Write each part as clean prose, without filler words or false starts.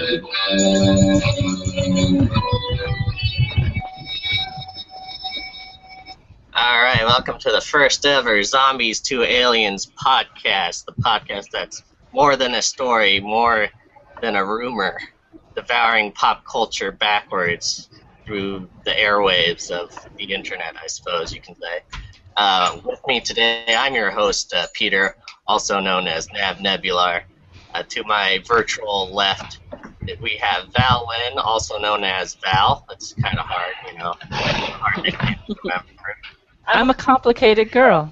Alright, welcome to the first ever Zombies to Aliens podcast, the podcast that's more than a story, more than a rumor, devouring pop culture backwards through the airwaves of the internet, I suppose you can say. With me today, I'm your host, Peter, also known as Nav Nebular. To my virtual left, we have Val Lynn, also known as Val. That's kind of hard, you know. Hard nickname to remember. I'm a complicated girl.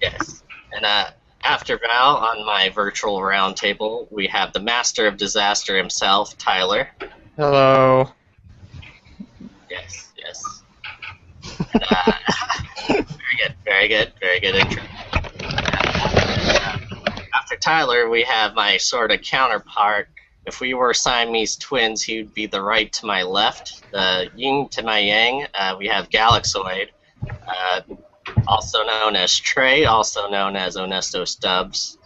Yes. And after Val, on my virtual roundtable, we have the master of disaster himself, Tyler. Hello. Yes, yes. And, very good intro. After Tyler, we have my sort of counterpart. If we were Siamese twins, he would be the right to my left, the yin to my yang. We have Galaxoid, also known as Trey, also known as Onesto Stubbs.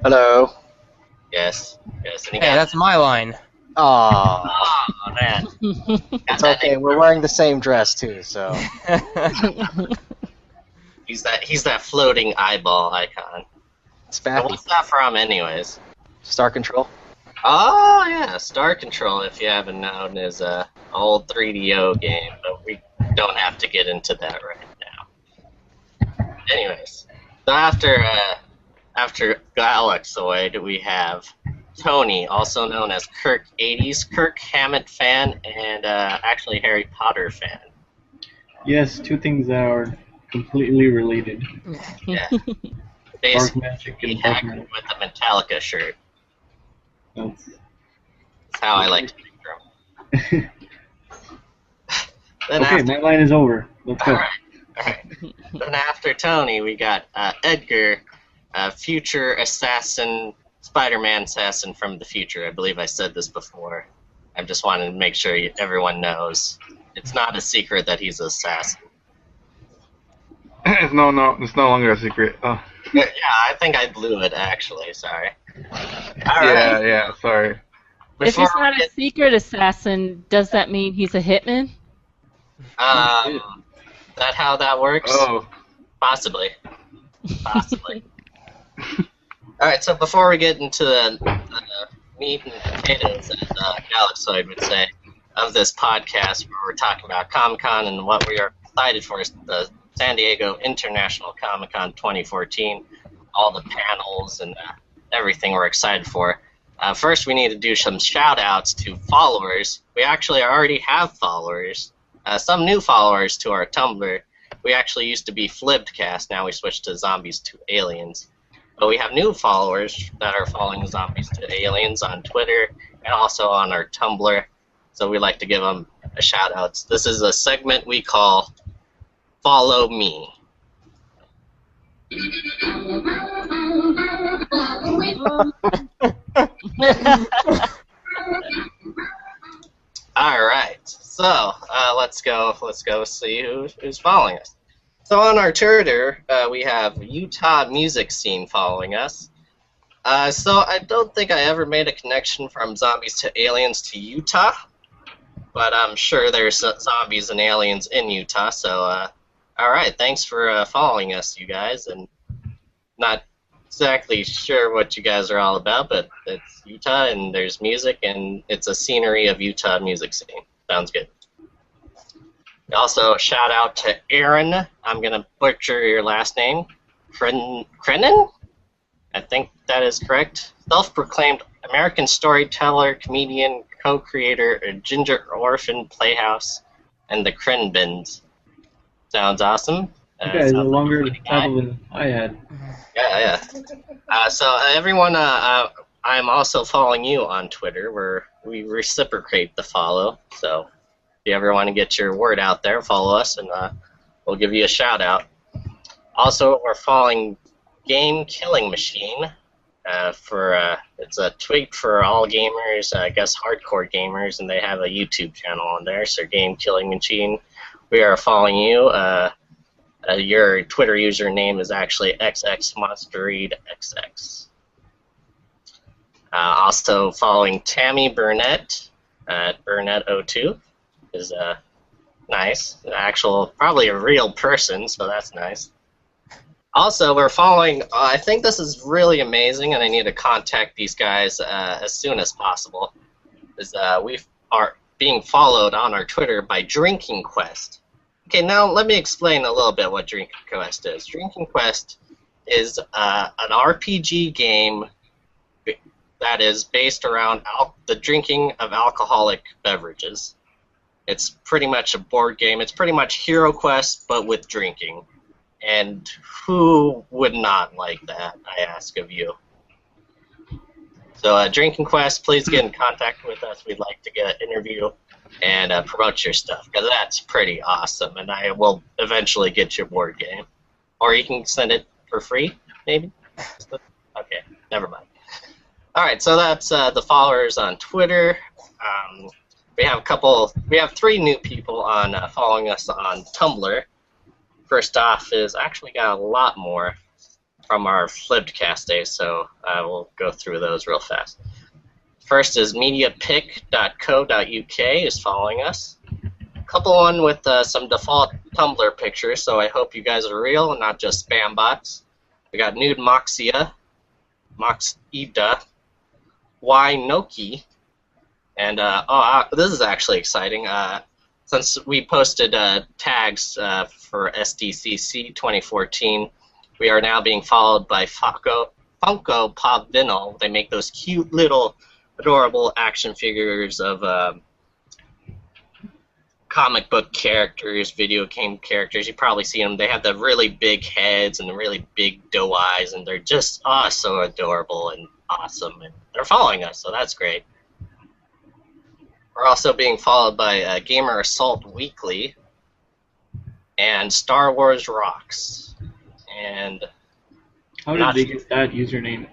Hello. Yes, yes. And Hey, that's my line. Aw. Oh, man. It's okay, we're wearing the same dress too, so. He's that floating eyeball icon. It's So back. what's that from, anyways? Star Control. Oh, yeah, Star Control, if you haven't known, is an old 3DO game, but we don't have to get into that right now. Anyways, so after Galaxoid, we have Tony, also known as Kirk 80s, Kirk Hammett fan, and actually Harry Potter fan. Yes, two things that are completely related. Yeah. Dark Basically, magic he and dark hacked magic. with a Metallica shirt. That's That's how I like to picture him. Then okay, my line is over. Let's go. Alright. Then after Tony, we got Edgar, future assassin, Spider-Man assassin from the future. I believe I said this before. I just wanted to make sure everyone knows. It's not a secret that he's an assassin. It's no longer a secret. Oh. Yeah, I think I blew it, actually. Sorry. Yeah, sorry. If he's not a secret assassin, does that mean he's a hitman? That how that works? Oh. Possibly. Alright, so before we get into the meat and potatoes, as Galaxoid would say, of this podcast, where we're talking about Comic-Con and what we are excited for is the San Diego International Comic-Con 2014, all the panels and everything we're excited for. First, we need to do some shout-outs to followers. We actually already have followers. Some new followers to our Tumblr. We actually used to be Flibbedcast, now we switched to Zombies to Aliens. But we have new followers that are following Zombies to Aliens on Twitter and also on our Tumblr. So we like to give them a shout-out. This is a segment we call Follow Me. Alright, so let's go see who's following us. So on our Twitter, we have Utah Music Scene following us. So I don't think I ever made a connection from Zombies to Aliens to Utah, but I'm sure there's zombies and aliens in Utah, so alright, thanks for following us, you guys, and not exactly sure what you guys are all about, but it's Utah, and there's music, and it's a scenery of Utah music scene. Sounds good. Also, a shout out to Aaron. I'm going to butcher your last name. Krenin? I think that is correct. Self-proclaimed American storyteller, comedian, co-creator of Ginger Orphan Playhouse and the Crinbins. Sounds awesome. You guys are longer travel than I had. Yeah. So everyone, I'm also following you on Twitter, where we reciprocate the follow. So if you ever want to get your word out there, follow us, and we'll give you a shout out. Also, we're following Game Killing Machine. It's a tweet for all gamers, I guess hardcore gamers, and they have a YouTube channel on there. So Game Killing Machine, we are following you. Your Twitter username is actually XXMonsterReadXX. Also following Tammy Burnett at Burnett02 is nice. Probably a real person, so that's nice. Also, we're following, I think this is really amazing, and I need to contact these guys as soon as possible, we are being followed on our Twitter by Drinking Quest. Okay, now let me explain a little bit what Drinking Quest is. Drinking Quest is an RPG game that is based around the drinking of alcoholic beverages. It's pretty much a board game. It's pretty much Hero Quest, but with drinking. And who would not like that, I ask of you. So, Drinking Quest, please get in contact with us. We'd like to get an interview and promote your stuff, because that's pretty awesome, and I will eventually get your board game. Or you can send it for free, maybe? Okay, never mind. Alright, so that's the followers on Twitter. We have 3 new people on following us on Tumblr. First off is actually got a lot more from our flipped cast days, so we'll go through those real fast. First is mediapic.co.uk is following us. Couple one with some default Tumblr pictures, so I hope you guys are real and not just spam bots. We got Nude Moxia, Moxida, Noki, and this is actually exciting. Since we posted tags for SDCC 2014, we are now being followed by Funko Pop Vinyl. They make those cute little adorable action figures of comic book characters, video game characters. You've probably seen them. They have the really big heads and the really big doe eyes, and they're just so adorable and awesome. And they're following us, so that's great. We're also being followed by Gamer Assault Weekly and Star Wars Rocks. And how did they get that username?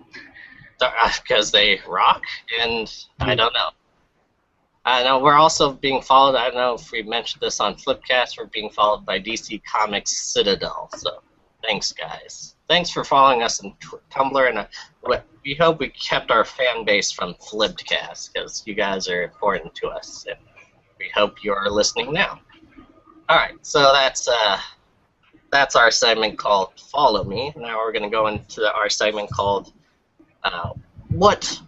Because they rock, and I don't know. I know we're also being followed. I don't know if we mentioned this on Flipcast. We're being followed by DC Comics Citadel. So thanks, guys. Thanks for following us on Tumblr, and we hope we kept our fan base from Flipcast, because you guys are important to us, and we hope you're listening now. All right, so that's our segment called Follow Me. Now we're going to go into our segment called What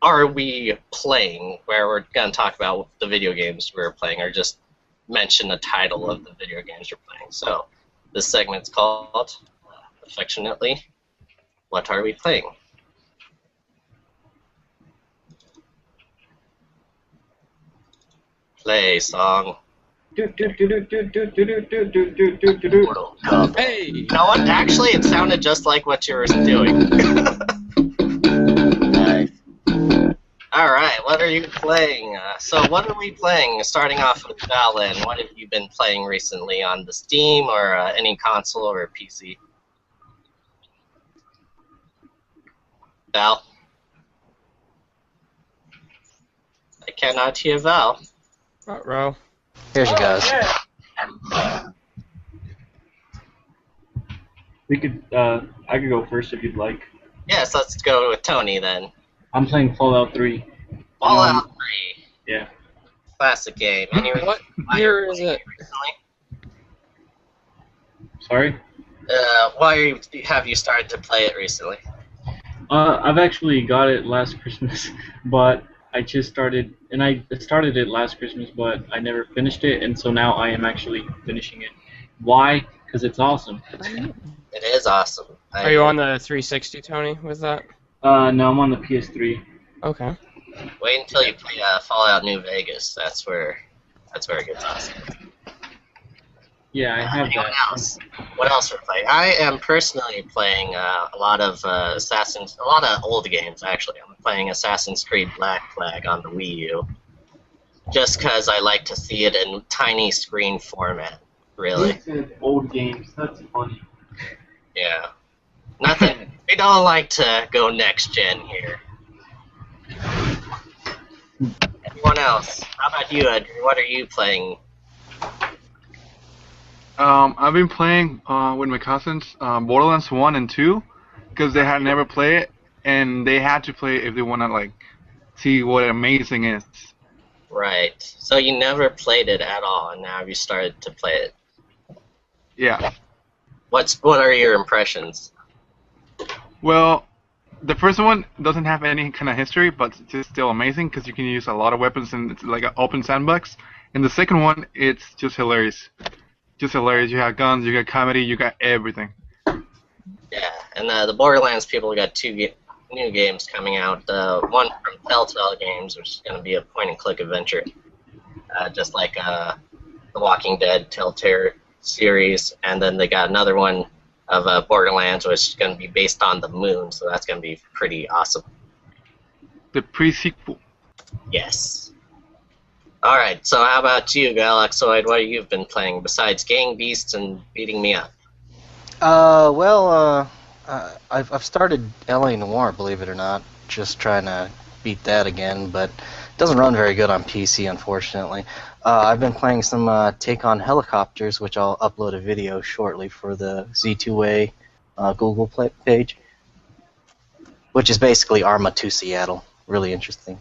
Are We Playing, where we're going to talk about the video games we're playing, or just mention the title of the video games you're playing. So this segment's called, affectionately, What Are We Playing? Play song. Hey! You know what? Actually, it sounded just like what you were doing. Nice. Alright, what are you playing? So what are we playing? Starting off with Valen, what have you been playing recently on the Steam or any console or PC? Val? I cannot hear Val. Ruh-roh. Here she goes. We could, I could go first if you'd like. Yes, let's go with Tony then. I'm playing Fallout 3. Fallout 3. Yeah. Classic game. Anyway, What year is it? recently? Sorry? Why have you started to play it recently? I've actually got it last Christmas, but I just started, and I started it last Christmas, but I never finished it, and so now I am actually finishing it. Why? Because it's awesome. It is awesome. Are you on the 360, Tony, with that? No, I'm on the PS3. Okay. Wait until you play Fallout New Vegas. That's where it gets awesome. Yeah, I have Anyone that. else? What else are we playing? I am personally playing a lot of a lot of old games actually. I'm playing Assassin's Creed Black Flag on the Wii U, just because I like to see it in tiny screen format. Really? You said old games. That's funny. Yeah. Nothing. We don't like to go next gen here. Anyone else? How about you, Edgar? What are you playing? I've been playing with my cousins Borderlands 1 and 2 because they had never played it, and they had to play it if they want to like see what amazing is. Right. So you never played it at all, and now you started to play it. Yeah. What are your impressions? Well, the first one doesn't have any kind of history, but it's still amazing because you can use a lot of weapons and it's like an open sandbox. And the second one, it's just hilarious. Just hilarious. You have guns, you got comedy, you got everything. Yeah, and the Borderlands people got two new games coming out. One from Telltale Games, which is going to be a point-and-click adventure, just like the Walking Dead Telltale series. And then they got another one of Borderlands, which is going to be based on the moon, so that's going to be pretty awesome. The pre-sequel. Yes. Alright, so how about you, Galaxoid? What have you been playing besides Gang Beasts and beating me up? I've started LA Noire, believe it or not. Just trying to beat that again, but it doesn't run very good on PC, unfortunately. I've been playing some Take on Helicopters, which I'll upload a video shortly for the Z2A Google page, which is basically Arma 2 Seattle. Really interesting.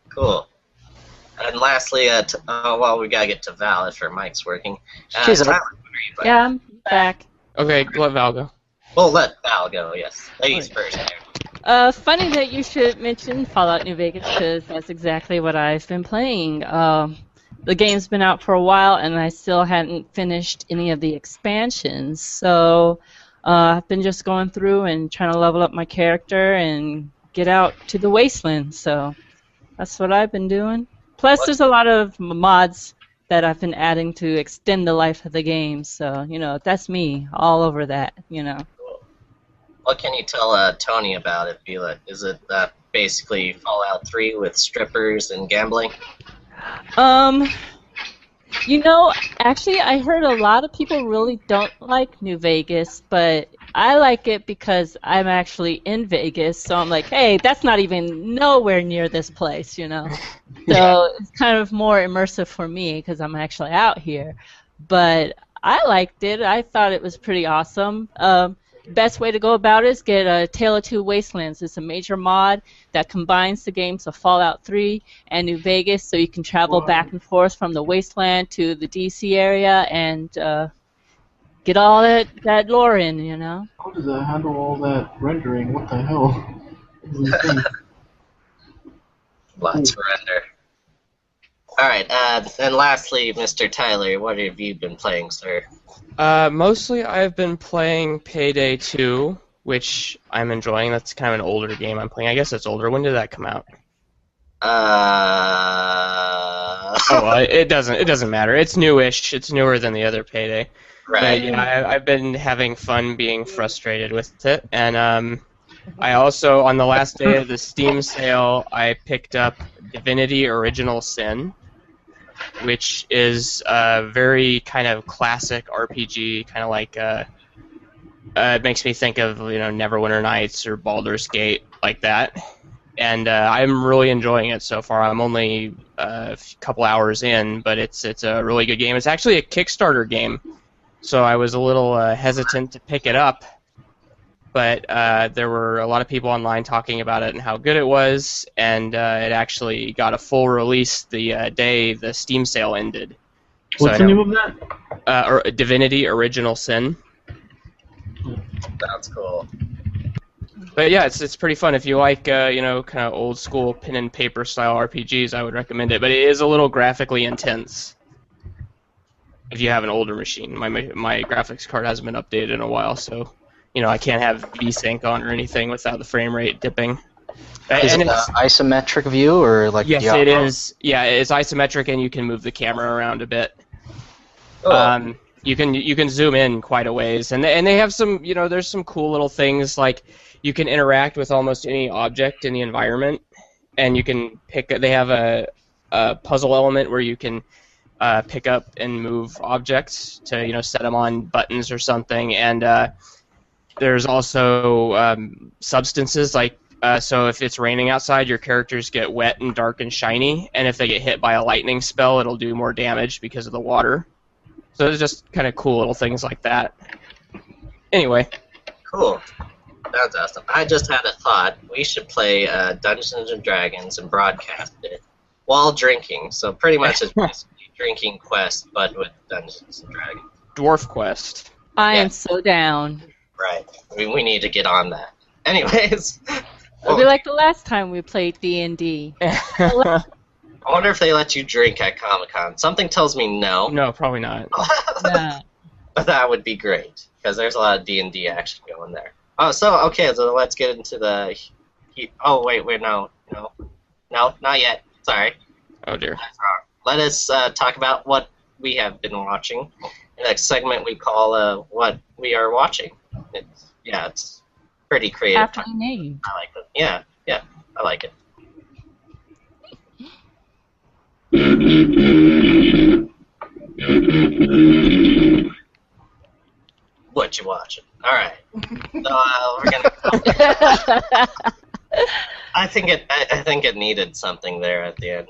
Cool. And lastly, well, we gotta get to Val if her mic's working. She's Tyler, up. what are you playing? Yeah, I'm back. Okay, let Val go. We'll let Val go, yes. Ladies first. Funny that you should mention Fallout New Vegas, because that's exactly what I've been playing. The game's been out for a while, and I still hadn't finished any of the expansions, so I've been just going through and trying to level up my character and get out to the wasteland, so that's what I've been doing. Plus, there's a lot of mods that I've been adding to extend the life of the game, so, you know, that's me, all over that, you know. What can you tell Tony about it, Vila? Is it basically Fallout 3 with strippers and gambling? You know, actually, I heard a lot of people really don't like New Vegas, but I like it because I'm actually in Vegas, so I'm like, hey, that's not even nowhere near this place, you know? So it's kind of more immersive for me because I'm actually out here. But I liked it. I thought it was pretty awesome. Best way to go about it is get a Tale of Two Wastelands. It's a major mod that combines the games of Fallout 3 and New Vegas, so you can travel back and forth from the Wasteland to the DC area and get all that lore in, you know? How does that handle all that rendering? What the hell? Lots of render. Alright, and lastly, Mr. Tyler, what have you been playing, sir? Mostly I've been playing Payday 2, which I'm enjoying. That's kind of an older game I'm playing. I guess it's older. When did that come out? Oh, well, it doesn't matter. It's newish. It's newer than the other Payday. right. But, yeah, I've been having fun being frustrated with it. And I also, on the last day of the Steam sale, I picked up Divinity Original Sin, which is a very kind of classic RPG, kind of like it makes me think of, you know, Neverwinter Nights or Baldur's Gate, like that. And I'm really enjoying it so far. I'm only a couple hours in, but it's a really good game. It's actually a Kickstarter game, so I was a little hesitant to pick it up. But there were a lot of people online talking about it and how good it was, and it actually got a full release the day the Steam sale ended. What's the name of that? Divinity Original Sin. Sounds cool. But yeah, it's pretty fun. If you like you know, kind of old school pen and paper style RPGs, I would recommend it. But it is a little graphically intense if you have an older machine. My graphics card hasn't been updated in a while, so. You know, I can't have VSync on or anything without the frame rate dipping. Is it an isometric view or like? Yes, it is. Yeah, it's isometric, and you can move the camera around a bit. Oh. You can zoom in quite a ways, and they have some. You know, there's some cool little things like you can interact with almost any object in the environment, and you can pick. They have a puzzle element where you can pick up and move objects to set them on buttons or something, and there's also substances like, so if it's raining outside, your characters get wet and dark and shiny, and if they get hit by a lightning spell, it'll do more damage because of the water. So there's just kind of cool little things like that. Anyway. Cool. Sounds awesome. I just had a thought. We should play Dungeons and Dragons and broadcast it while drinking. So pretty much it's basically drinking quest, but with Dungeons and Dragons. Dwarf Quest. I Yeah. am so down. Right. We need to get on that. Anyways, It'll be like the last time we played D&D. I wonder if they let you drink at Comic-Con. Something tells me no. No, probably not. Yeah. But that would be great, because there's a lot of D&D action going there. Oh, so, okay, so let's get into the... Oh, wait, no, not yet. Sorry. Oh dear. That's wrong. Let us talk about what we have been watching. The next segment we call What We Are Watching. It's pretty creative. After the name. I like it. Yeah, I like it. What you watching? All right. So we're gonna. I think it needed something there at the end.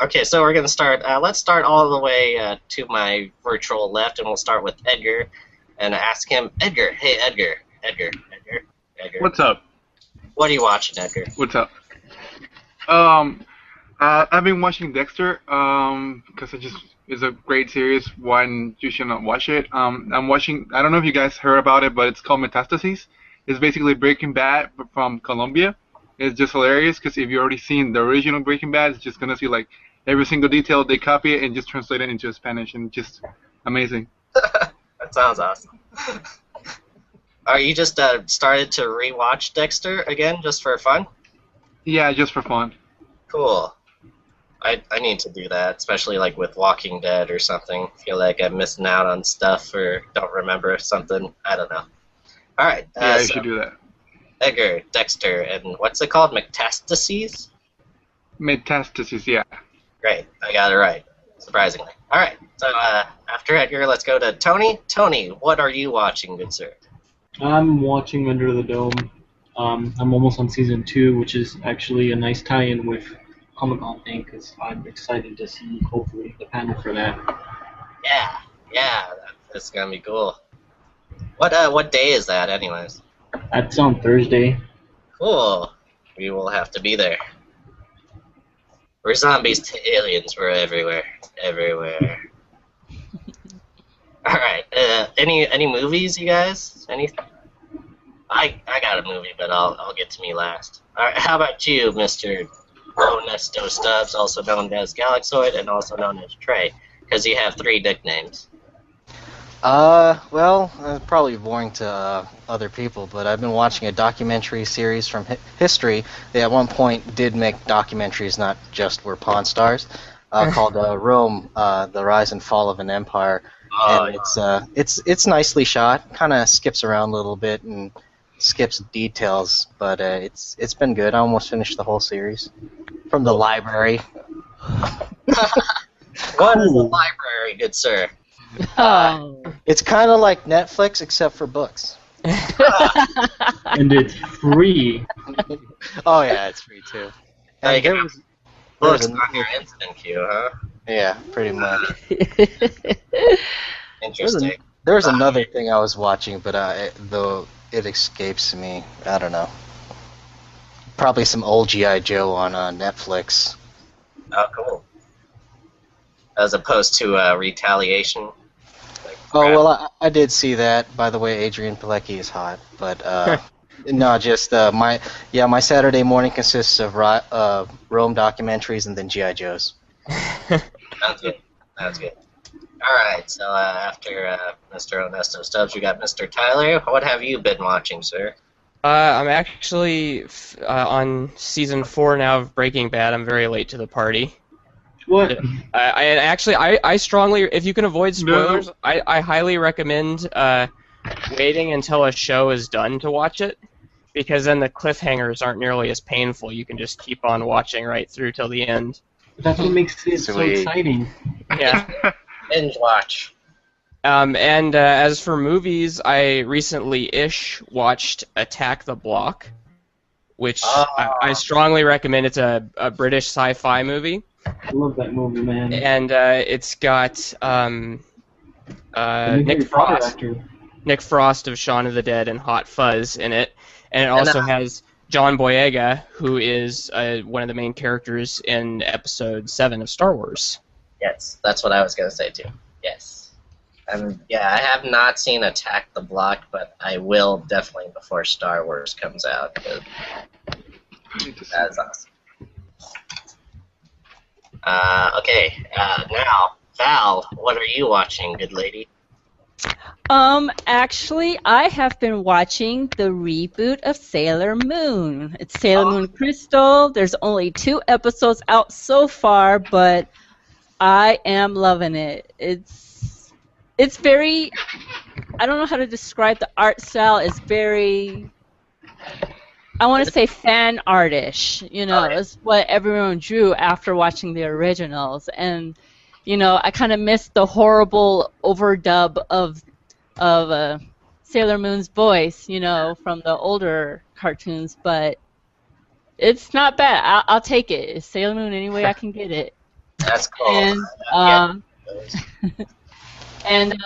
Okay, so we're gonna start. Let's start all the way to my virtual left, and we'll start with Edgar, and ask him, Edgar. Hey, Edgar. What's up? What are you watching, Edgar? What's up? I've been watching Dexter because it's a great series. One, you should not watch it. I'm watching. I don't know if you guys heard about it, but it's called Metastases. It's basically Breaking Bad but from Colombia. It's just hilarious because if you've already seen the original Breaking Bad, it's just gonna see like every single detail. They copy it and just translate it into Spanish, and just amazing. That sounds awesome. Are you just started to rewatch Dexter again just for fun? Yeah, just for fun. Cool. I need to do that, especially like with Walking Dead or something. Feel like I'm missing out on stuff or don't remember something. I don't know. All right. Yeah, you so should do that. Edgar, Dexter, and what's it called? Metastases? Metastases, yeah. Great. I got it right. Surprisingly. All right. So after Edgar, let's go to Tony. Tony, what are you watching, good sir? I'm watching Under the Dome. I'm almost on season 2, which is actually a nice tie-in with Comic-Con thing, because I'm excited to see, hopefully, the panel for that. Yeah. That's gonna be cool. What day is that, anyways? That's on Thursday. Cool. We will have to be there. We're zombies to aliens. We're everywhere. All right. Any movies, you guys? Any? I got a movie, but I'll get to me last. All right. How about you, Mr. Ernesto Stubbs, also known as Galaxoid and also known as Trey, because you have 3 nicknames. Well, probably boring to other people, but I've been watching a documentary series from history. They at one point did make documentaries, not just were Pawn Stars, called Rome: The Rise and Fall of an Empire. And it's nicely shot. Kind of skips around a little bit and skips details, but it's been good. I almost finished the whole series from the library. What is the library, good sir? Oh. It's kind of like Netflix except for books. And it's free. Oh yeah, it's free too. Now you And can there have was books an- on your incident queue, huh? yeah, pretty much. Interesting. There's another thing I was watching, but though it escapes me. I don't know. Probably some old G.I. Joe on Netflix. Oh, cool. As opposed to Retaliation. Like, Oh well, I did see that. By the way, Adrian Pilecki is hot, but no, just my Saturday morning consists of Rome documentaries and then G.I. Joes. Sounds good. All right, so after Mr. Ernesto Stubbs, we got Mr. Tyler. What have you been watching, sir? I'm actually on season 4 now of Breaking Bad. I'm very late to the party. What? I strongly, if you can avoid spoilers, No. I highly recommend waiting until a show is done to watch it, because then the cliffhangers aren't nearly as painful. You can just keep on watching right through till the end. That's what makes it so Sweet. exciting. Yeah. Binge watch. And as for movies, I recently-ish watched Attack the Block, which I strongly recommend. It's a British sci-fi movie. I love that movie, man. And it's got The new Nick Harry Potter Frost. actor. Nick Frost of Shaun of the Dead and Hot Fuzz in it, And it also has John Boyega, who is one of the main characters in Episode 7 of Star Wars. Yes, that's what I was going to say, too. Yes. Yeah, I have not seen Attack the Block, but I will definitely before Star Wars comes out. That is awesome. Okay, now, Val, what are you watching, good lady? Actually, I have been watching the reboot of Sailor Moon. It's Sailor Moon Crystal. There's only 2 episodes out so far, but I am loving it. It's very, I don't know how to describe the art style. It's very, I want to say fan artish. You know, it's what everyone drew after watching the originals. And, you know, I kind of missed the horrible overdub of Sailor Moon's voice, you know, from the older cartoons, but it's not bad. I'll take it. It's Sailor Moon any way I can get it. That's cool. And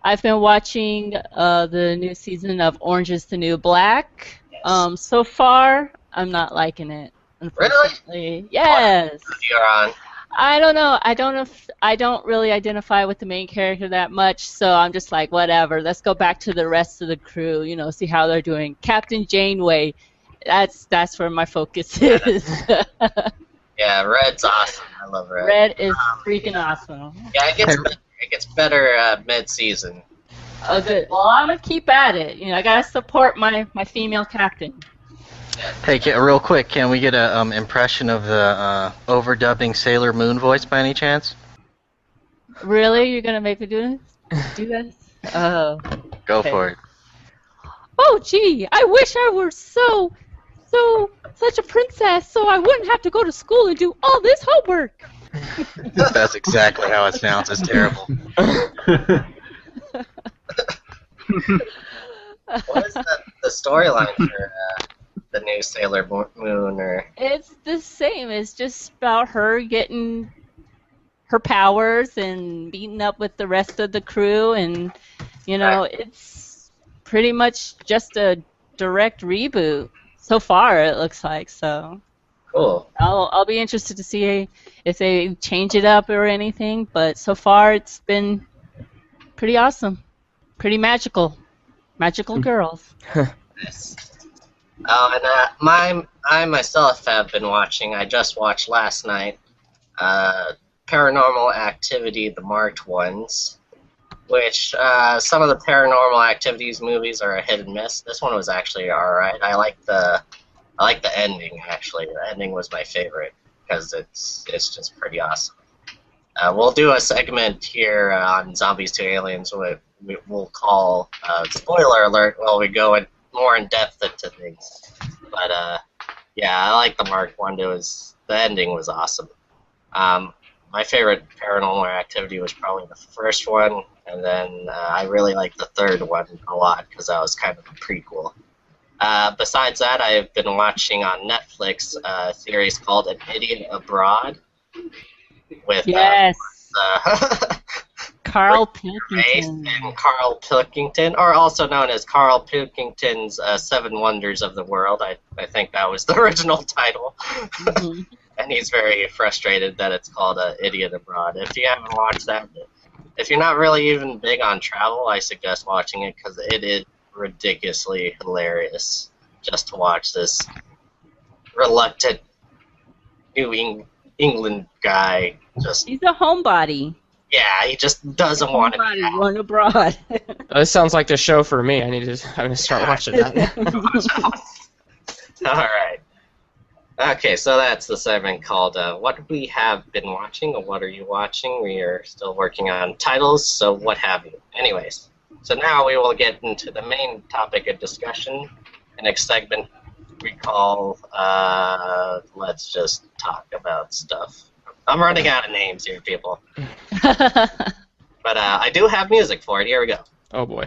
I've been watching the new season of Orange is the New Black. Yes. So far, I'm not liking it, unfortunately. Really? Yes. You're on. I don't know. I don't really identify with the main character that much, so I'm just like, whatever. Let's go back to the rest of the crew. You know, see how they're doing. Captain Janeway. That's where my focus is. Yeah, Red's awesome. I love Red. Red is freaking awesome. Yeah, it gets better mid-season. Oh, good. Well, I'm gonna keep at it. You know, I gotta support my female captain. Hey, real quick, can we get an impression of the overdubbing Sailor Moon voice by any chance? Really? You're gonna make me do this? Do this? Oh. Go Okay. for it. Oh, gee, I wish I were such a princess, so I wouldn't have to go to school and do all this homework. That's exactly how it sounds. It's terrible. What is the storyline for the new Sailor Moon? Or It's the same. It's just about her getting her powers and meeting up with the rest of the crew, and you know, it's pretty much just a direct reboot so far. It looks like so. Cool. I'll be interested to see if they change it up or anything, but so far it's been pretty awesome, pretty magical girls. Nice. And I myself have been watching. I just watched last night. Paranormal Activity: The Marked Ones, which some of the Paranormal Activities movies are a hit and miss. This one was actually all right. I like the ending. Actually, the ending was my favorite because it's just pretty awesome. We'll do a segment here on Zombies to Aliens. We'll call spoiler alert while we go more in depth into things. But yeah, I like the Marked One. The ending was awesome. My favorite Paranormal Activity was probably the first one, and then I really liked the third one a lot because that was kind of a prequel. Besides that, I've been watching on Netflix a series called An Idiot Abroad with Carl Pilkington. Pilkington. And Carl Pilkington, or also known as Carl Pilkington's Seven Wonders of the World. I think that was the original title. Mm-hmm. And he's very frustrated that it's called Idiot Abroad. If you haven't watched that, if you're not really even big on travel, I suggest watching it because it is ridiculously hilarious just to watch this reluctant New England guy just... He's a homebody. Yeah, he just doesn't want to be Run abroad. This sounds like the show for me. I'm gonna start watching that. All right. Okay, so that's the segment called What We Have Been Watching, or What Are You Watching? We are still working on titles, so what have you. Anyways, so now we will get into the main topic of discussion. The next segment we call Let's Just Talk About Stuff. I'm running out of names here, people. But I do have music for it. Here we go. Oh boy.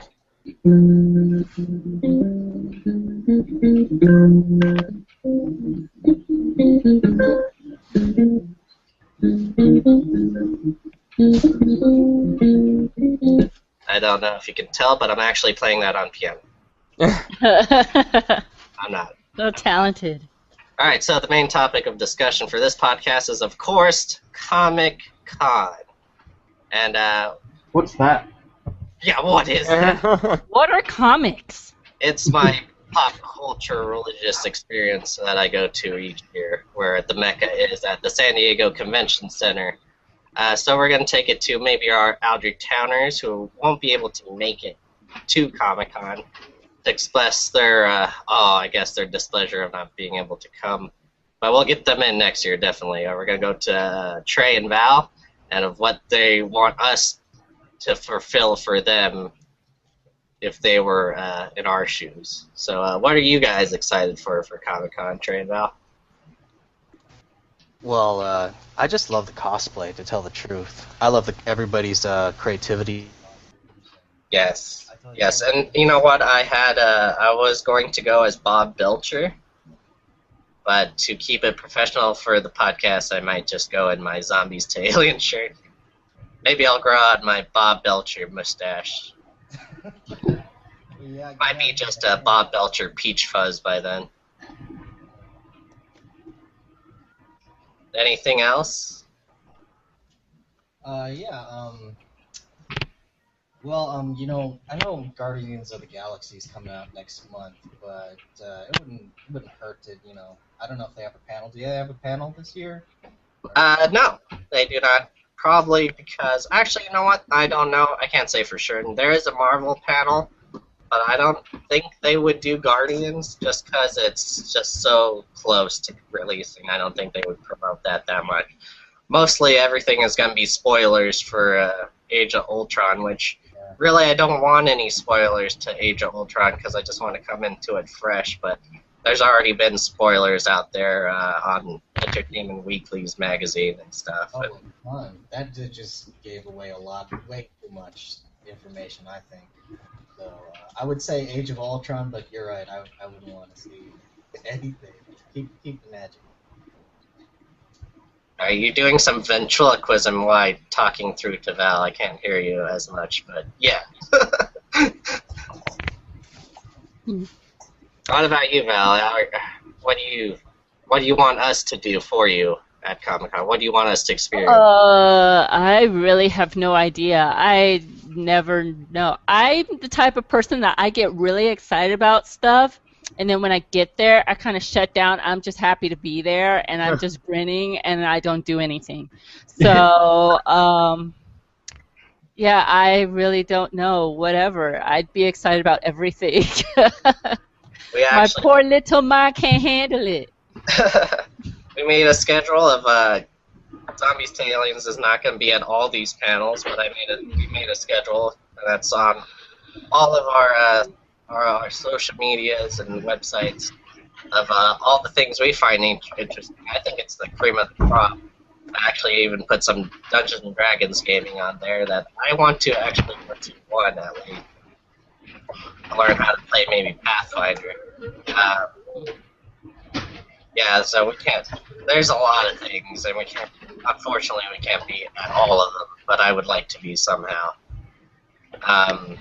I don't know if you can tell, but I'm actually playing that on piano. So talented. All right, so the main topic of discussion for this podcast is, of course, Comic Con. And, What's that? yeah, what is that? What are comics? It's my pop culture religious experience that I go to each year, where the Mecca is at the San Diego Convention Center. So we're going to take it to maybe our Aldrich Towners who won't be able to make it to Comic Con to express their, I guess their displeasure of not being able to come. But we'll get them in next year, definitely. We're going to go to Trey and Val, and of what they want us to fulfill for them if they were in our shoes. So what are you guys excited for Comic-Con, Trey and Val? Well, I just love the cosplay, to tell the truth. I love everybody's creativity. Yes. Yes, and you know what? I was going to go as Bob Belcher, but to keep it professional for the podcast, I might just go in my Zombies to Alien shirt. Maybe I'll grow out my Bob Belcher mustache. Might be just a Bob Belcher peach fuzz by then. Anything else? Well, you know, I know Guardians of the Galaxy is coming out next month, but it wouldn't hurt to, you know, I don't know if they have a panel. Do they have a panel this year? No, they do not. Probably because, actually, you know what? I don't know. I can't say for sure. There is a Marvel panel, but I don't think they would do Guardians just because it's just so close to releasing. I don't think they would promote that much. Mostly everything is going to be spoilers for Age of Ultron, which really I don't want any spoilers to Age of Ultron because I just want to come into it fresh, but there's already been spoilers out there on Entertainment Weekly's magazine and stuff. Oh, fun. That just gave away way too much information, I think. So I would say Age of Ultron, but you're right. I wouldn't want to see anything. Keep the magic. Are you doing some ventriloquism while talking through to Val? I can't hear you as much, but yeah. What about you, Val? What do you want us to do for you at Comic-Con? What do you want us to experience? I really have no idea. I never know. I'm the type of person that I get really excited about stuff, and then when I get there, I kind of shut down. I'm just happy to be there, and I'm just grinning, and I don't do anything. So, yeah, I really don't know. Whatever. I'd be excited about everything. My poor little mind can't handle it. We made a schedule of Zombies to Aliens is not going to be at all these panels, but we made a schedule that's on all of our social medias and websites of all the things we find interesting. I think it's the cream of the crop. I actually even put some Dungeons and Dragons gaming on there that I want to actually put to one at least. Learn how to play maybe Pathfinder. Yeah, so we can't. There's a lot of things, and unfortunately, we can't be at all of them. But I would like to be somehow. All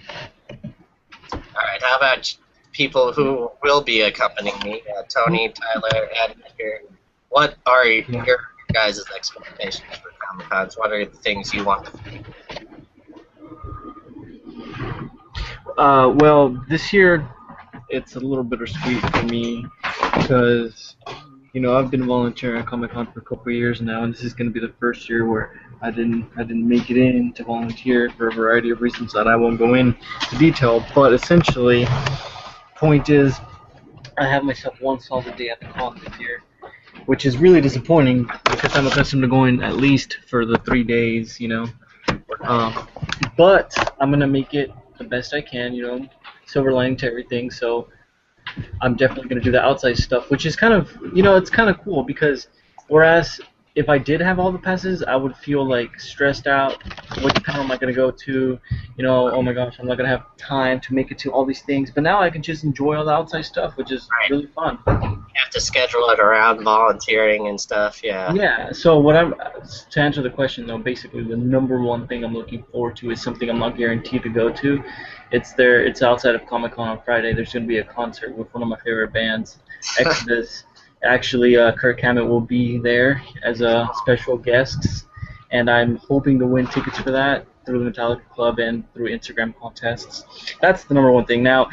right. How about people who will be accompanying me? Tony, Tyler, and Edgar. What are your guys' expectations for Comic-Cons? What are the things you want to see? Well, this year it's a little bittersweet for me because, you know, I've been volunteering at Comic-Con for a couple of years now, and this is going to be the first year where I didn't make it in to volunteer for a variety of reasons that I won't go into detail. But essentially, point is, I have myself one solid day at the con this year, which is really disappointing because I'm accustomed to going at least for the 3 days, you know. But I'm gonna make it the best I can, you know, silver lining to everything. So I'm definitely gonna do the outside stuff, which is kind of, you know, it's kind of cool because whereas if I did have all the passes, I would feel like stressed out. Which panel am I gonna go to? You know, oh my gosh, I'm not gonna have time to make it to all these things. But now I can just enjoy all the outside stuff, which is Right. really fun. You have to schedule it around volunteering and stuff. Yeah. Yeah. So what I'm to answer the question though, basically the number one thing I'm looking forward to is something I'm not guaranteed to go to. It's outside of Comic-Con on Friday. There's gonna be a concert with one of my favorite bands, Exodus. Actually, Kirk Hammett will be there as a special guest, and I'm hoping to win tickets for that through the Metallica Club and through Instagram contests. That's the number one thing. Now,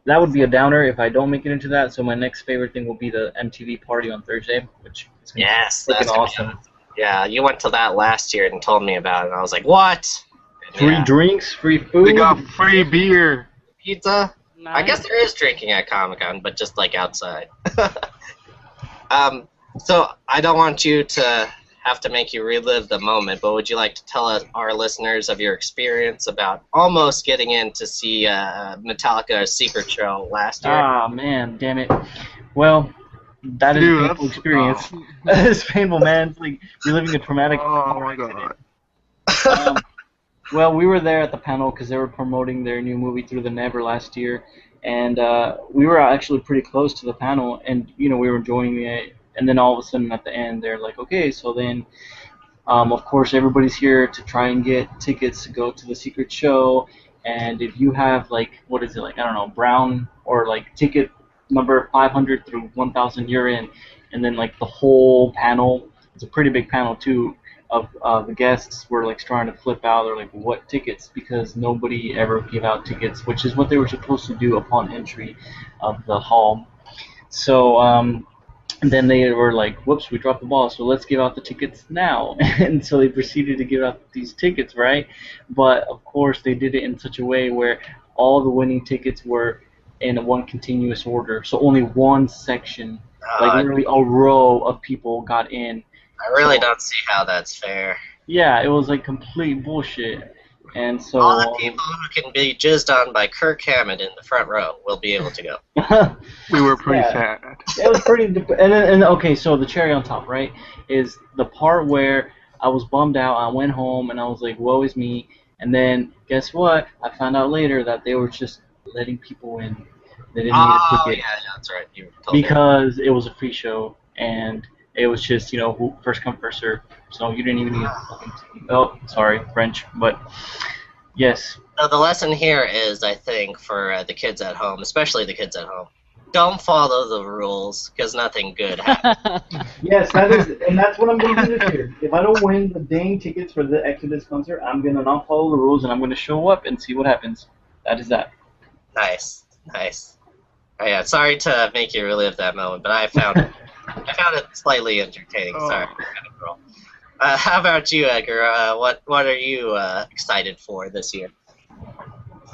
that would be a downer if I don't make it into that, so my next favorite thing will be the MTV party on Thursday, which is gonna Yes, be that's freaking gonna be awesome. Yeah, you went to that last year and told me about it, and I was like, what? And Free yeah, drinks, free food. They got free beer. pizza? I guess Nice. there is drinking at Comic-Con, but just like outside. So I don't want you to have to make you relive the moment, but would you like to tell our listeners of your experience about almost getting in to see Metallica's secret show last year? Ah, man, damn it. Well, that is Dude, a painful that's- experience. It's painful, man. It's like reliving a traumatic. Oh my god. Well, we were there at the panel because they were promoting their new movie Through the Never last year, and we were actually pretty close to the panel, and we were enjoying it. And then all of a sudden at the end, they're like, okay, so then, of course, everybody's here to try and get tickets to go to the secret show. And if you have like, what is it, like, I don't know, brown or like ticket number 500 through 1,000, you're in. And then like the whole panel, it's a pretty big panel too, of the guests were like starting to flip out. They're like, what tickets? Because nobody ever gave out tickets, which is what they were supposed to do upon entry of the hall. So and then they were like, whoops, we dropped the ball, so let's give out the tickets now. And so they proceeded to give out these tickets, right? But of course they did it in such a way where all the winning tickets were in one continuous order. So only one section, like literally a row of people got in. I really don't see how that's fair. Yeah, it was like complete bullshit. And so All the people who can be jizzed on by Kirk Hammett in the front row will be able to go. We were pretty Yeah. sad. It was pretty. And okay, so the cherry on top, right, is the part where I was bummed out. I went home and I was like, "Woe is me!" And then guess what? I found out later that they were just letting people in. They didn't need a Oh, ticket yeah, that's right. You told me. because it was a free show and it was just who first come first serve. So you didn't even need a fucking ticket. Oh, sorry, French, but yes. So the lesson here is, I think, for the kids at home, especially the kids at home, don't follow the rules because nothing good happens. Yes, that is, and that's what I'm going to do this year. If I don't win the dang tickets for the Exodus concert, I'm going to not follow the rules and I'm going to show up and see what happens. That is that. Nice, nice. Oh, yeah, sorry to make you relive that moment, but I found it slightly entertaining. Oh. Sorry, kind of girl. How about you, Edgar? What are you excited for this year?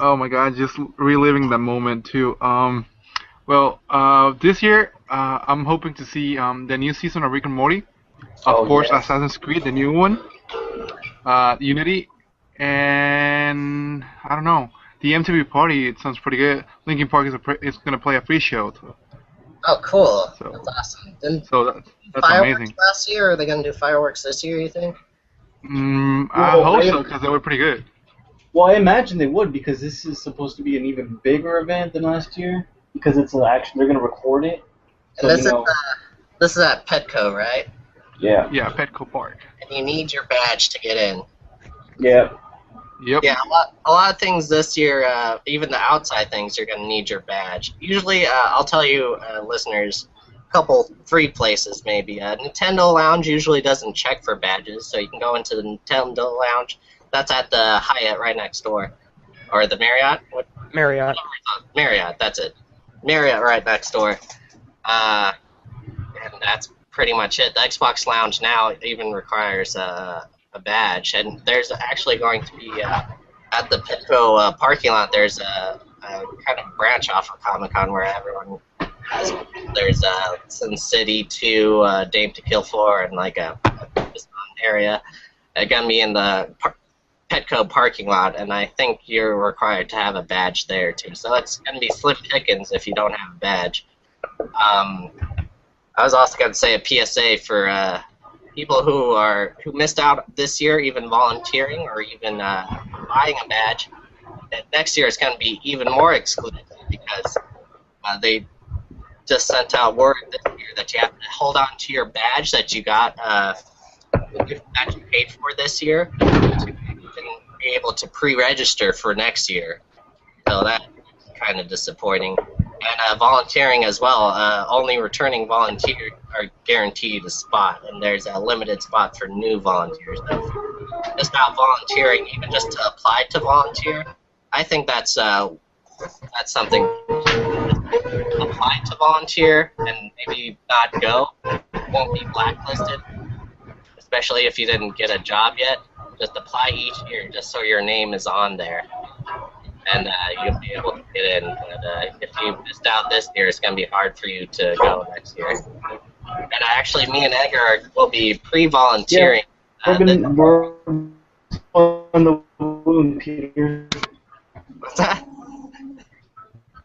Oh my god, just reliving that moment too. This year, I'm hoping to see the new season of Rick and Morty. Of course, yes. Assassin's Creed, the new one. Unity, and I don't know. The MTV party, it sounds pretty good. Linkin Park is gonna play a free show, Oh, cool. So- That's awesome. Didn't so that's fireworks amazing. last year, or are they going to do fireworks this year, you think? I Well, hope I- so because they were pretty good. Well, I imagine they would because this is supposed to be an even bigger event than last year because it's actually they're going to record it. So, And this is at Petco, right? yeah. Yeah, Petco Park. And you need your badge to get in. Yeah. Yep. Yeah, a lot of things this year, even the outside things, you're going to need your badge. Usually, I'll tell you, listeners, a couple free places maybe. Nintendo Lounge usually doesn't check for badges, so you can go into the Nintendo Lounge. That's at the Hyatt right next door. Or the Marriott? Marriott. Marriott, that's it. Marriott right next door. And that's pretty much it. The Xbox Lounge now even requires a badge, and there's actually going to be at the Petco parking lot. There's a kind of branch off of Comic-Con where everyone has. There's Sin City 2, Dame to Kill For, and like a area. They're gonna be in the Petco parking lot, and I think you're required to have a badge there too. So it's gonna be slim pickings if you don't have a badge. I was also gonna say a PSA for people who missed out this year, even volunteering or even buying a badge, that next year is going to be even more exclusive because they just sent out word this year that you have to hold on to your badge that you got, that you paid for this year, to even be able to pre-register for next year. So that's kind of disappointing. And volunteering as well. Only returning volunteers are guaranteed a spot, and there's a limited spot for new volunteers. So just not volunteering, even just to apply to volunteer, I think that's something. Apply to volunteer and maybe not go, won't be blacklisted, especially if you didn't get a job yet. Just apply each year just so your name is on there, and you'll be able to get in. But if you missed out this year, it's going to be hard for you to go next year. And actually, me and Edgar will be pre-volunteering. We're on the balloon, Peter. What's that?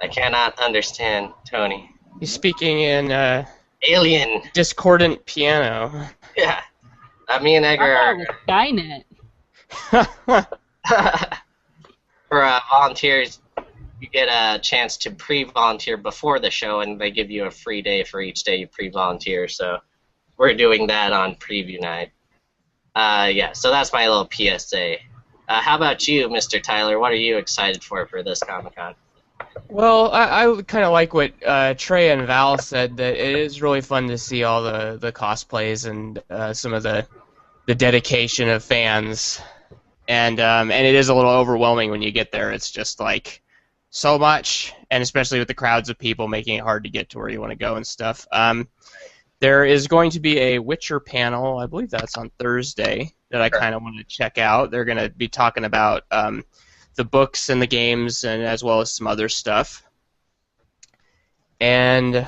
I cannot understand, Tony. He's speaking in Alien. discordant piano. Yeah. Me and Edgar I are... thought it was Skynet. For volunteers, you get a chance to pre-volunteer before the show, and they give you a free day for each day you pre-volunteer. So we're doing that on preview night. Yeah, so that's my little PSA. How about you, Mr. Tyler? What are you excited for this Comic-Con? Well, I kind of like what Trey and Val said, that it is really fun to see all the cosplays and some of the dedication of fans. And it is a little overwhelming when you get there. It's just like so much, and especially with the crowds of people making it hard to get to where you want to go and stuff. There is going to be a Witcher panel, I believe that's on Thursday, that I kind of want to check out. They're going to be talking about the books and the games, and as well as some other stuff. And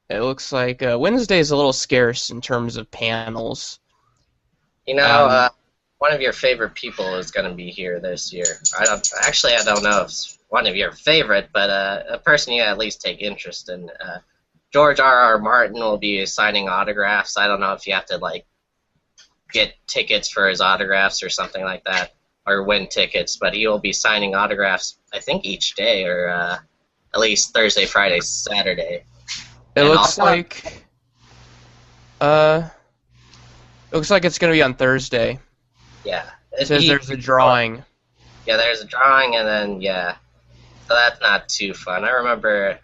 it looks like Wednesday is a little scarce in terms of panels. You know, one of your favorite people is going to be here this year. I don't know if it's one of your favorite, but a person you at least take interest in. George R.R. Martin will be signing autographs. I don't know if you have to get tickets for his autographs or something like that, or win tickets, but he will be signing autographs, I think, each day, or at least Thursday, Friday, Saturday. It looks like it's going to be on Thursday. Yeah. It says there's a drawing. Yeah, there's a drawing, and then, yeah. So that's not too fun. I remember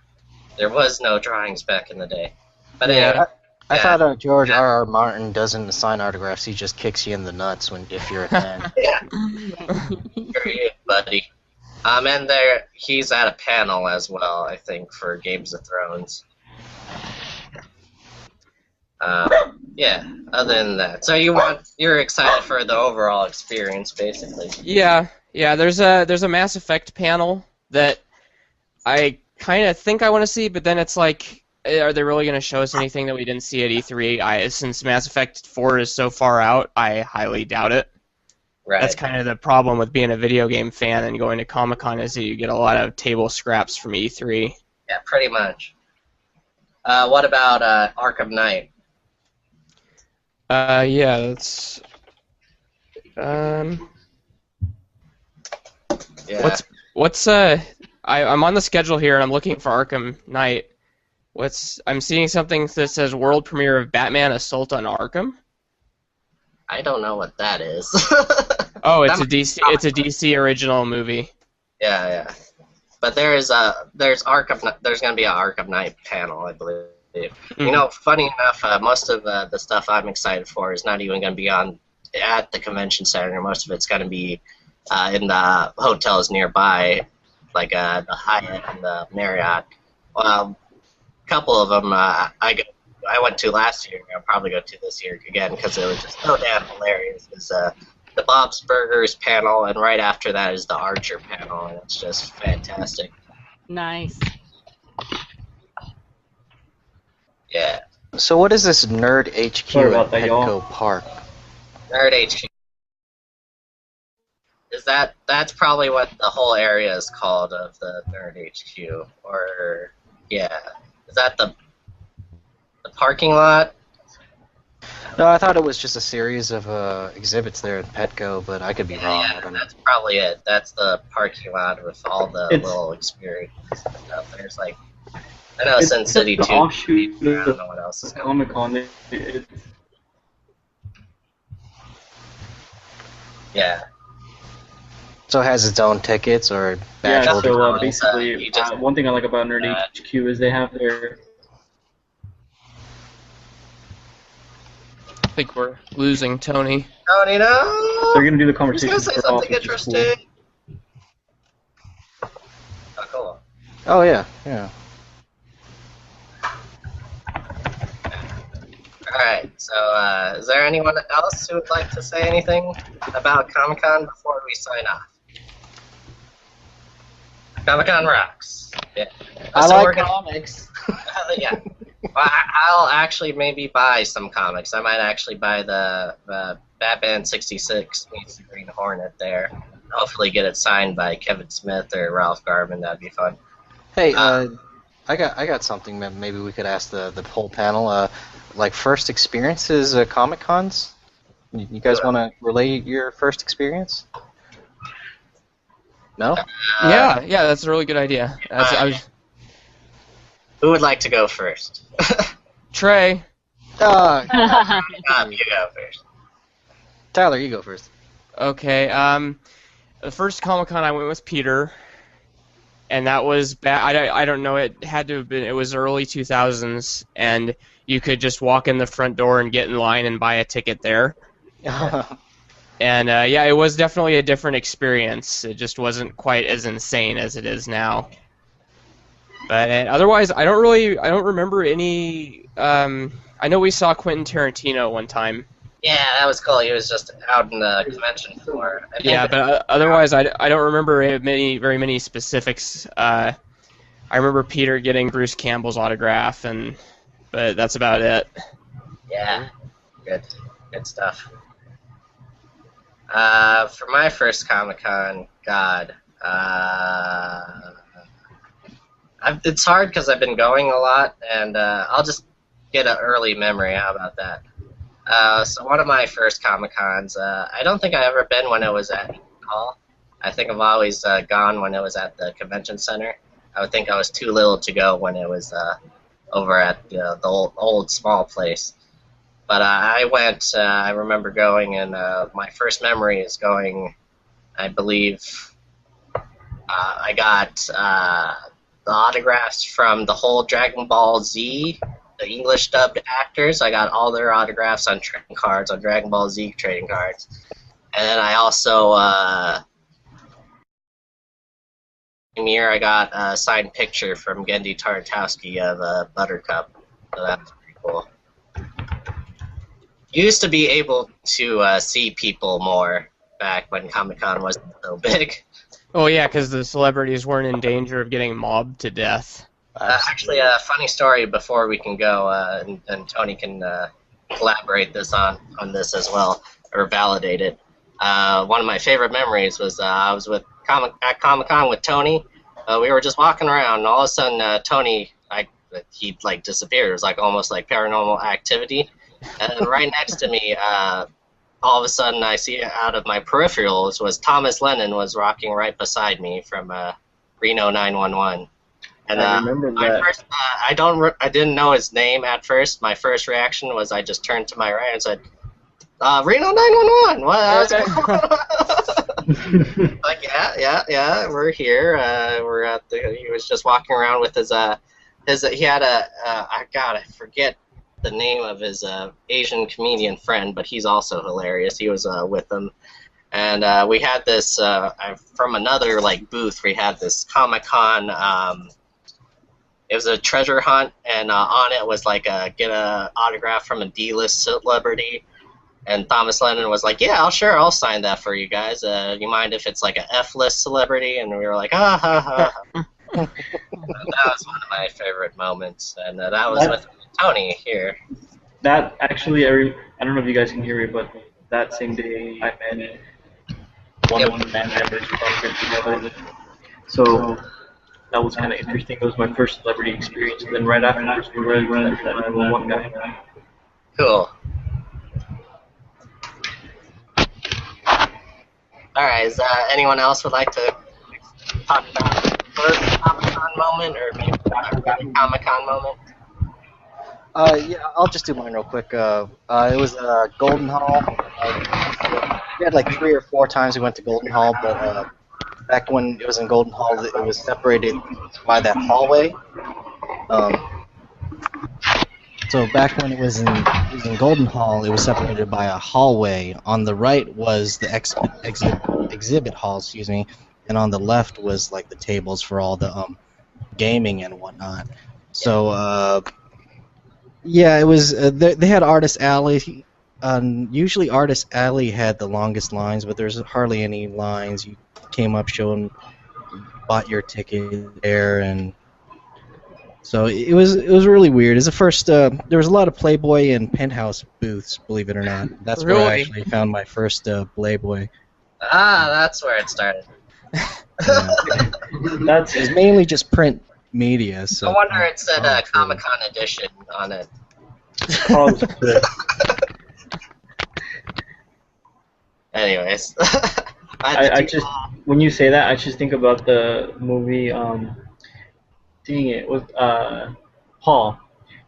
there was no drawings back in the day. But anyway. I thought George R.R. Martin doesn't sign autographs. He just kicks you in the nuts if you're a fan. Yeah. Very good, buddy. And he's at a panel as well, I think, for Games of Thrones. Yeah, other than that. So you're excited for the overall experience, basically. Yeah. There's a Mass Effect panel that I kind of think I want to see, but then it's like, are they really going to show us anything that we didn't see at E3? Since Mass Effect 4 is so far out, I highly doubt it. Right. That's kind of the problem with being a video game fan and going to Comic-Con, is that you get a lot of table scraps from E3. Yeah, pretty much. What about Arkham Knight? Yeah, that's... Yeah. I'm on the schedule here and I'm looking for Arkham Knight. I'm seeing something that says world premiere of Batman Assault on Arkham. I don't know what that is. Oh, it's a DC original movie. Yeah. But there's Arkham. There's gonna be an Arkham Knight panel, I believe. Mm-hmm. You know, funny enough, most of the stuff I'm excited for is not even gonna be at the convention center. Most of it's gonna be in the hotels nearby, like the Hyatt and the Marriott. Couple of them I went to last year. I'll probably go to this year again because it was just so damn hilarious. It's the Bob's Burgers panel, and right after that is the Archer panel, and it's just fantastic. Nice. Yeah. So what is this Nerd HQ Sorry about at that, y'all. Petco Park? Nerd HQ. That's probably what the whole area is called of the Nerd HQ, or yeah. Is that the parking lot? No, I thought it was just a series of exhibits there at Petco, but I could be wrong. Yeah, I don't know. that's probably it. That's the parking lot with all the It's- little experiences and stuff. There's like, I know It's Sin City the 2. offshoot I don't of know what else is going Comic Con. Yeah. So it has its own tickets or Yeah, badge holders? so you basically, just- one thing I like about Nerd uh, HQ is they have their. I think we're losing Tony. Tony, no! They're gonna do the I was conversation gonna say for off, something which is cool. interesting. Oh, cool. Oh yeah, yeah. Alright, so is there anyone else who would like to say anything about Comic-Con before we sign off? Comic-Con rocks. Yeah. I So like we're gonna- comics. yeah. Well, I'll actually maybe buy some comics. I might actually buy the Batman 66 meets the Green Hornet there. Hopefully get it signed by Kevin Smith or Ralph Garman. That'd be fun. Hey, I got something that maybe we could ask the whole panel. Like first experiences at Comic Cons. You guys want to relay your first experience? No. Yeah, that's a really good idea. I was Who would like to go first? Trey. You go first. Tyler, you go first. Okay. The first Comic Con I went with Peter, and that was back. I don't know. It had to have been. It was early 2000s, and you could just walk in the front door and get in line and buy a ticket there. And yeah, it was definitely a different experience. It just wasn't quite as insane as it is now. But otherwise, I don't remember any. I know we saw Quentin Tarantino one time. Yeah, that was cool. He was just out in the convention floor. I think Yeah, but otherwise, I don't remember very many specifics. I remember Peter getting Bruce Campbell's autograph, but that's about it. Yeah, good stuff. For my first Comic-Con, God, it's hard because I've been going a lot, and I'll just get an early memory. How about that? So one of my first Comic-Cons, I don't think I've ever been when it was at Eaton Hall. I think I've always gone when it was at the convention center. I would think I was too little to go when it was over at the old small place. But I went, I remember going, and my first memory is going, I believe, I got the autographs from the whole Dragon Ball Z, the English dubbed actors. I got all their autographs on trading cards, on Dragon Ball Z trading cards. And then I also, same year, I got a signed picture from Gendy Tartakovsky of Buttercup. So that's pretty cool. Used to be able to see people more back when Comic-Con wasn't so big. Oh yeah, because the celebrities weren't in danger of getting mobbed to death. Actually, a funny story before we can go, and Tony can collaborate on this as well, or validate it. One of my favorite memories was I was at Comic-Con with Tony. We were just walking around, and all of a sudden, Tony, he like disappeared. It was like almost like Paranormal Activity. And then right next to me, all of a sudden, I see out of my peripherals was Thomas Lennon was rocking right beside me from Reno 911. And I remember that. first, I didn't know his name at first. My first reaction was I just turned to my right and said, Reno 911. What's going on? Like, yeah, we're here. We're at he was just walking around with his he had I forget the name of his Asian comedian friend, but he's also hilarious. He was with them. And we had this, from another like booth, we had this Comic-Con, it was a treasure hunt, and on it was like get a autograph from a D-list celebrity. And Thomas Lennon was like, yeah, I'll sign that for you guys. You mind if it's like a F-list celebrity? And we were like, ha ha ha. And that was one of my favorite moments, and that was with Tony here. That actually, I don't know if you guys can hear me, but that same day I met one of the band members from together. So that was kind of interesting. It was my first celebrity experience, and then right afterwards we were that one guy. Cool. right. Is anyone else would like to talk about the first Comic-Con moment or maybe a Comic-Con moment? Yeah, I'll just do mine real quick. It was Golden Hall. We had like 3 or 4 times we went to Golden Hall, but back when it was in Golden Hall, it was separated by that hallway. So back when it was in Golden Hall, it was separated by a hallway. On the right was the exhibit hall, excuse me, and on the left was like the tables for all the gaming and whatnot. So yeah, it was. They had Artist Alley. Usually Artist Alley had the longest lines, but there's hardly any lines. You came up, showing, bought your ticket there, and so it was really weird. It's the first. There was a lot of Playboy and Penthouse booths, believe it or not. That's where I actually found my first Playboy. Ah, that's where it started. It was mainly just print media. So I wonder it said Comic-Con edition on it. Anyways, I just when you say that, I just think about the movie. Seeing it with Paul,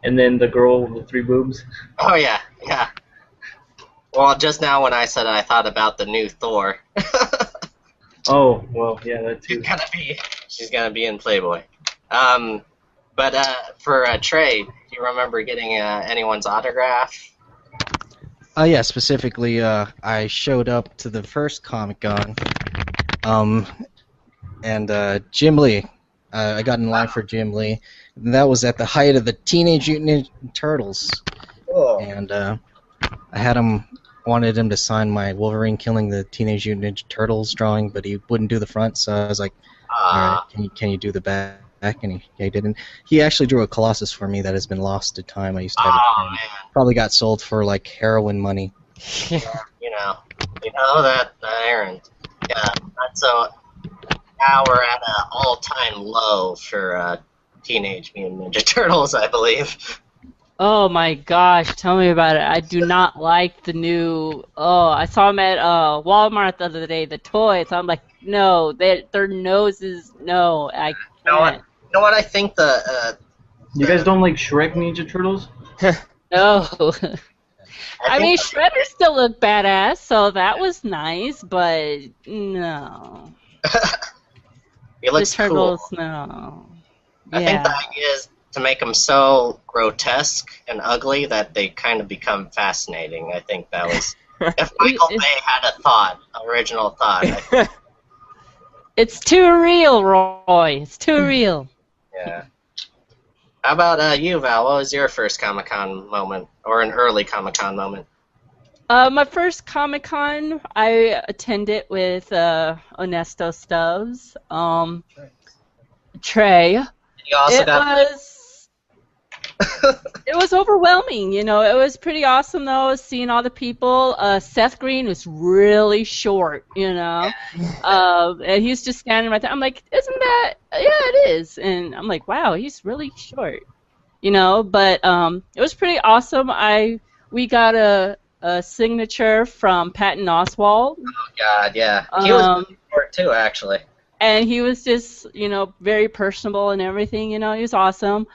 and then the girl with the 3 boobs. Oh yeah. Well, just now when I said I thought about the new Thor. Oh well, yeah, that too. She's gonna be in Playboy. But for Trey, do you remember getting anyone's autograph? Yeah, specifically, I showed up to the first Comic-Con, and Jim Lee. I got in line for Jim Lee. And that was at the height of the Teenage Mutant Ninja Turtles. Oh. And I wanted him to sign my Wolverine killing the Teenage Mutant Ninja Turtles drawing, but he wouldn't do the front, so I was like, all right, can you do the back? And he didn't. He actually drew a Colossus for me that has been lost to time. I used to have it. Man. Probably got sold for like heroin money. You know that errand. Yeah, so now we're at an all-time low for Teenage Mutant Ninja Turtles, I believe. Oh my gosh, tell me about it. I do not like the new. Oh, I saw them at Walmart the other day, the toys. I'm like, no, their noses, no, I can't. You know what I think You guys don't like Shrek Ninja Turtles? No. I mean, Shredder still looked badass, so that was nice, but no. He looks the Turtles, cool. No. I think the idea is to make them so grotesque and ugly that they kind of become fascinating. I think that was... If Michael Bay had a original thought. It's too real, Roy. It's too real. Yeah. How about you, Val? What was your first Comic-Con moment, or an early Comic-Con moment? My first Comic-Con, I attended with Onesto Stubbs, Trey. You also It was overwhelming, It was pretty awesome, though, seeing all the people. Seth Green was really short, And he was just standing right there. I'm like, isn't that? Yeah, it is. And I'm like, wow, he's really short, But it was pretty awesome. We got a signature from Patton Oswalt. Oh, God, yeah. He was short, too, actually. And he was just, very personable and everything, He was awesome.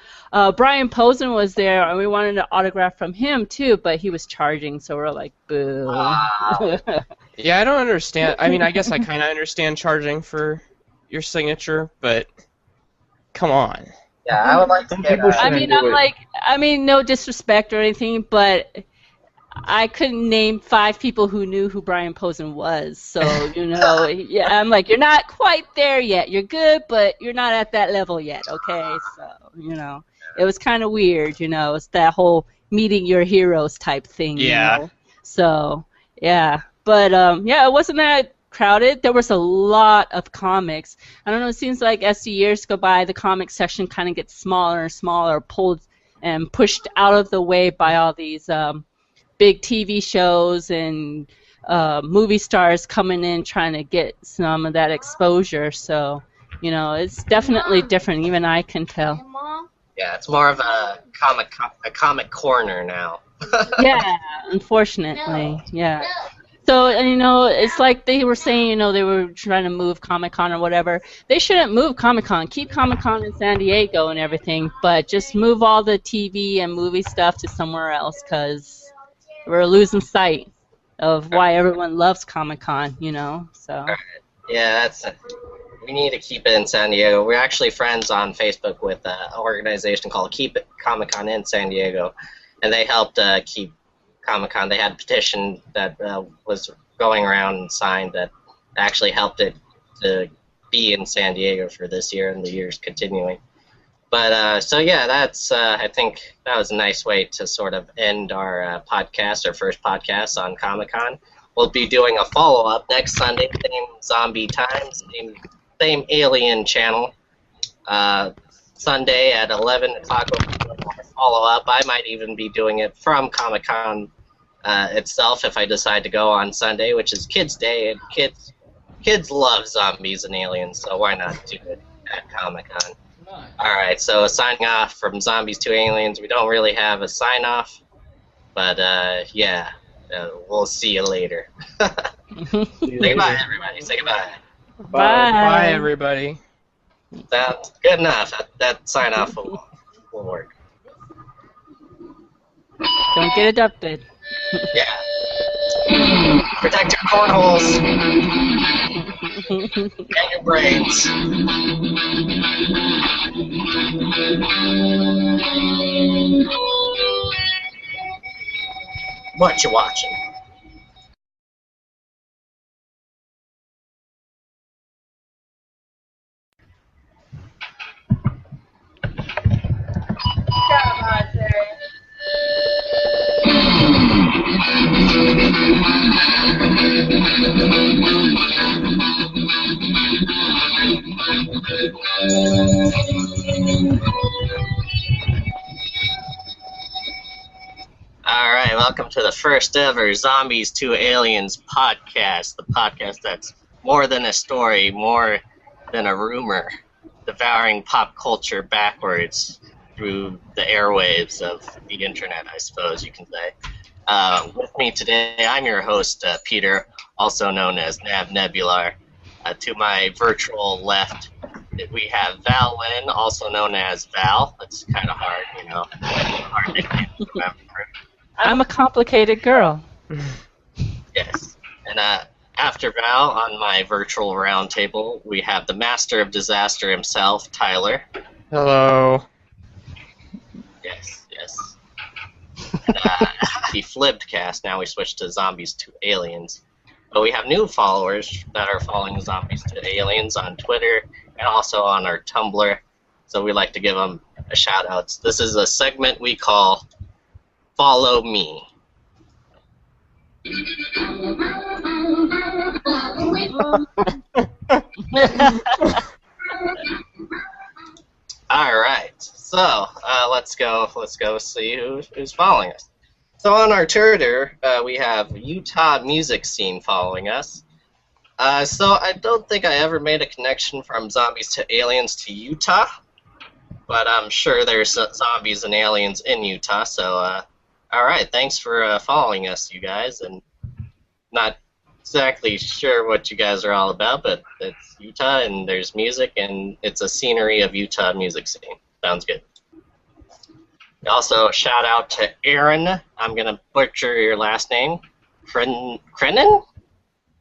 Brian Posen was there, and we wanted an autograph from him, too, but he was charging, so we're like, boo. Wow. Yeah, I don't understand. I mean, I guess I kind of understand charging for your signature, but come on. Yeah, I would like to get no disrespect or anything, but I couldn't name 5 people who knew who Brian Posen was. So, yeah, I'm like, you're not quite there yet. You're good, but you're not at that level yet, okay? So, it was kind of weird, It's that whole meeting your heroes type thing, Yeah. So, yeah. But, it wasn't that crowded. There was a lot of comics. I don't know, it seems like as the years go by, the comic section kind of gets smaller and smaller, pulled and pushed out of the way by all these big TV shows and movie stars coming in trying to get some of that exposure. So, it's definitely different. Even I can tell. Yeah, it's more of a comic corner now. Yeah, unfortunately. Yeah. So, you know, it's like they were saying, you know, they were trying to move Comic-Con or whatever. They shouldn't move Comic-Con. Keep Comic-Con in San Diego and everything, but just move all the TV and movie stuff to somewhere else because we're losing sight of why everyone loves Comic-Con, you know, so. Yeah, we need to keep it in San Diego. We're actually friends on Facebook with an organization called Keep It Comic-Con in San Diego, and they helped keep Comic-Con. They had a petition that was going around and signed that actually helped it to be in San Diego for this year and the years continuing. But so yeah, that's I think that was a nice way to sort of end our podcast, our first podcast on Comic-Con. We'll be doing a follow-up next Sunday, same zombie time, same alien channel. Sunday at 11 o'clock we'll be doing our follow-up. I might even be doing it from Comic-Con itself if I decide to go on Sunday, which is Kids' Day, and kids love zombies and aliens, so why not do it at Comic-Con? Alright, so signing off from Zombies to Aliens. We don't really have a sign-off, but yeah, we'll see you later. Say goodbye, everybody. Say goodbye. Bye, everybody. That's good enough. That sign-off will work. Don't get abducted. Yeah. Protect your cornholes and your brains. What you watching? Alright, welcome to the first ever Zombies to Aliens podcast. The podcast that's more than a story, more than a rumor, devouring pop culture backwards through the airwaves of the internet, I suppose you can say. With me today, I'm your host, Peter, also known as Nav Nebular. To my virtual left, we have Val Lynn, also known as Val. That's kind of hard, you know. Hard nickname to remember. I'm a complicated girl. Yes. And after Val, on my virtual round table, we have the master of disaster himself, Tyler. Hello. Yes, yes. And, the flipped cast, now we switched to Zombies to Aliens. But we have new followers that are following Zombies to Aliens on Twitter and also on our Tumblr. So we like to give them a shout out. This is a segment we call Follow Me. Alright, so let's go see who's following us. So on our Twitter, we have Utah music scene following us. So I don't think I ever made a connection from Zombies to Aliens to Utah, but I'm sure there's zombies and aliens in Utah, so alright, thanks for following us, you guys, and not exactly sure what you guys are all about, but it's Utah, and there's music, and it's a scenery of Utah music scene. Sounds good. Also, shout out to Aaron. I'm going to butcher your last name. Krenin?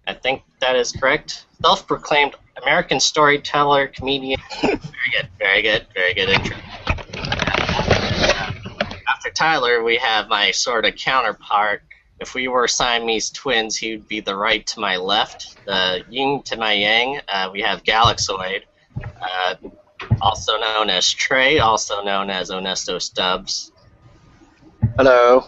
I think that is correct. Self-proclaimed American storyteller, comedian. Very good intro. After Tyler, we have my sort of counterpart. If we were Siamese twins, he would be the right to my left, the yin to my yang. We have Galaxoid, also known as Trey, also known as Onesto Stubbs. Hello.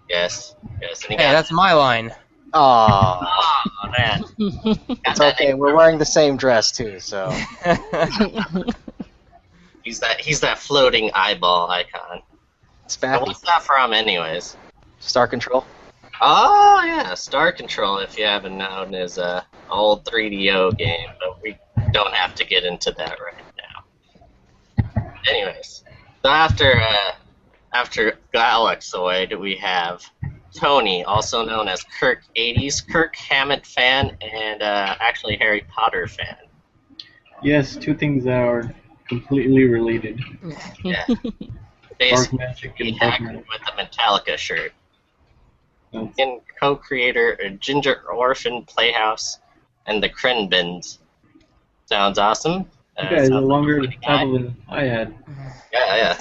Yes. And Hey, that's my line. Aww. Oh, man. It's okay, we're wearing the same dress too, so. He's that floating eyeball icon. It's So Fappy. what's that from, anyways? Star Control. Oh, yeah, Star Control, if you haven't known, is an old 3DO game, but we don't have to get into that right now. Anyways, so after Galaxoid, we have Tony, also known as Kirk80s, Kirk Hammett fan, and actually Harry Potter fan. Yes, two things that are completely related. Yeah. Dark Basically, magic he and dark hacked magic. with a Metallica shirt. That's- And co-creator of Ginger Orphan Playhouse and the Crinbins. Sounds awesome. You guys are sounds like a longer funny guy. travel than I had. Yeah.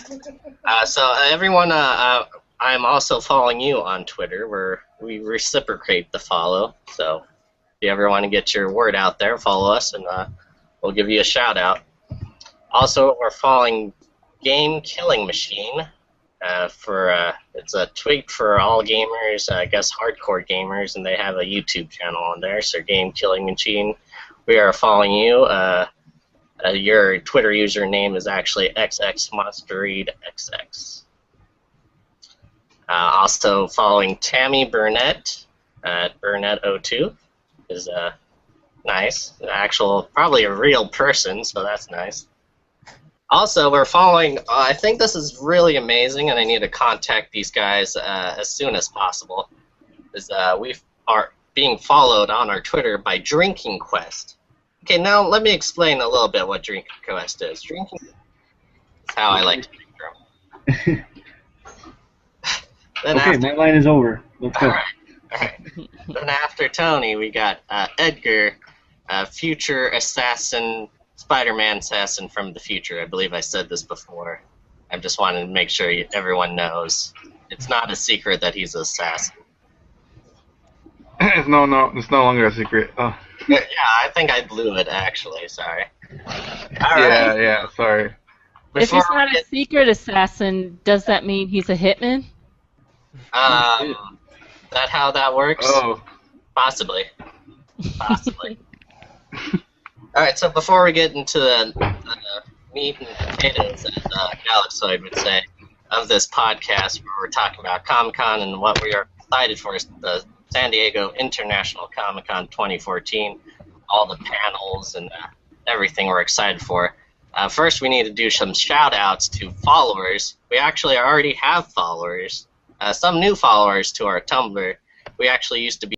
So everyone, I'm also following you on Twitter, where we reciprocate the follow. So if you ever want to get your word out there, follow us, and we'll give you a shout out. Also, we're following Game Killing Machine. It's a tweet for all gamers, I guess hardcore gamers, and they have a YouTube channel on there. So Game Killing Machine, we are following you. Your Twitter username is actually XXMonsterReadXX. Also following Tammy Burnett at Burnett02 is nice. Probably a real person, so that's nice. Also, we're following, I think this is really amazing, and I need to contact these guys as soon as possible, we are being followed on our Twitter by Drinking Quest. Okay, now let me explain a little bit what Drinking Quest is. Drinking is how I like to drink rum. Okay, my line is over. Let's go. All right. Then after Tony, we got Edgar, future assassin, Spider-Man assassin from the future. I believe I said this before. I just wanted to make sure everyone knows. It's not a secret that he's an assassin. It's no longer a secret. Oh. Yeah, I think I blew it, actually. Sorry. Yeah, sorry. If he's not a secret assassin, does that mean he's a hitman? Is that how that works? Oh. Possibly. Alright, so before we get into the meat and potatoes, as Galaxoid would say, of this podcast, where we're talking about Comic-Con and what we are excited for is the San Diego International Comic-Con 2014, all the panels and everything we're excited for. First, we need to do some shout-outs to followers. We actually already have followers. Some new followers to our Tumblr. We actually used to be